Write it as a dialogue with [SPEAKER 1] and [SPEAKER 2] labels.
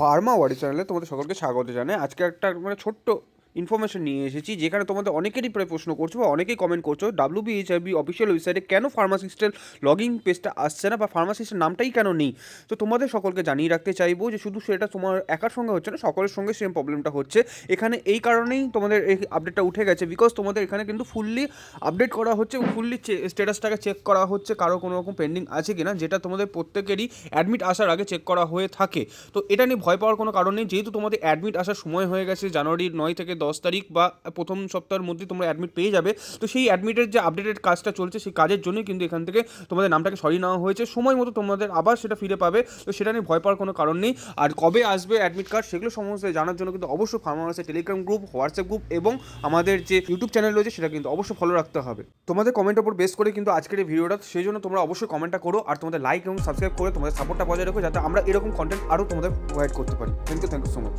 [SPEAKER 1] Pharma ওয়ারি চ্যানেলে তোমাদের সকলকে স্বাগত জানাই। আজকে একটা ছোট্ট ইনফরমেশন নিয়ে এসেছি, যেখানে তোমাদের অনেকেরই প্রায় প্রশ্ন করছো বা অনেকেই কমেন্ট করছো WBHIB অফিসিয়াল ওয়েবসাইটে কেন ফার্মাসিস্টের লগইন পেজটা আসছে না বা ফার্মাসিস্টের নামটাই কেন নেই। তো তোমাদের সকলকে জানিয়ে রাখতে চাইবো যে শুধু সেটা তোমার একার সঙ্গে হচ্ছে না, সকলের সঙ্গে সেম প্রবলেমটা হচ্ছে। এখানে এই কারণেই তোমাদের এই আপডেটটা উঠে গেছে, বিকজ তোমাদের এখানে কিন্তু ফুললি আপডেট করা হচ্ছে এবং ফুললি স্ট্যাটাসটাকে চেক করা হচ্ছে কারো কোনো রকম পেন্ডিং আছে কিনা, যেটা তোমাদের প্রত্যেকেরই অ্যাডমিট আসার আগে চেক করা হয়ে থাকে। তো এটা নিয়ে ভয় পাওয়ার কোনো কারণ নেই, যেহেতু তোমাদের অ্যাডমিট আসার সময় হয়ে গেছে জানুয়ারির 9 থেকে 10 তারিখ বা প্রথম সপ্তাহের মধ্যে তোমরা অ্যাডমিট পেয়ে যাবে। তো সেই অ্যাডমিটের যে আপডেটেড কাজটা চলছে সেই কাজের জন্যই কিন্তু এখান থেকে তোমাদের নামটাকে সরিয়ে নেওয়া হয়েছে। সময় মতো তোমাদের আবার সেটা ফিরে পাবে, তো সেটা নিয়ে ভয় পাওয়ার কোনো কারণ নেই। আর কবে আসবে অ্যাডমিট কার্ড সেগুলো সমস্ত জানার জন্য কিন্তু অবশ্যই pharmacy Telegram group, WhatsApp group এবং আমাদের যে ইউটিউব চ্যানেল রয়েছে সেটা কিন্তু অবশ্যই ফলো রাখতে হবে। তোমাদের কমেন্টের উপর বেস করে কিন্তু আজকের এই ভিডিওটা, সেই জন্য তোমরা অবশ্যই কমেন্টটা করো আর তোমাদের লাইক এবং সাবস্ক্রাইব করে তোমাদের সাপোর্টটা বজায় রাখো, যাতে আমরা এরকম কন্টেন্ট আরও তোমাদের প্রোভাইড করতে পারি। Thank you so much.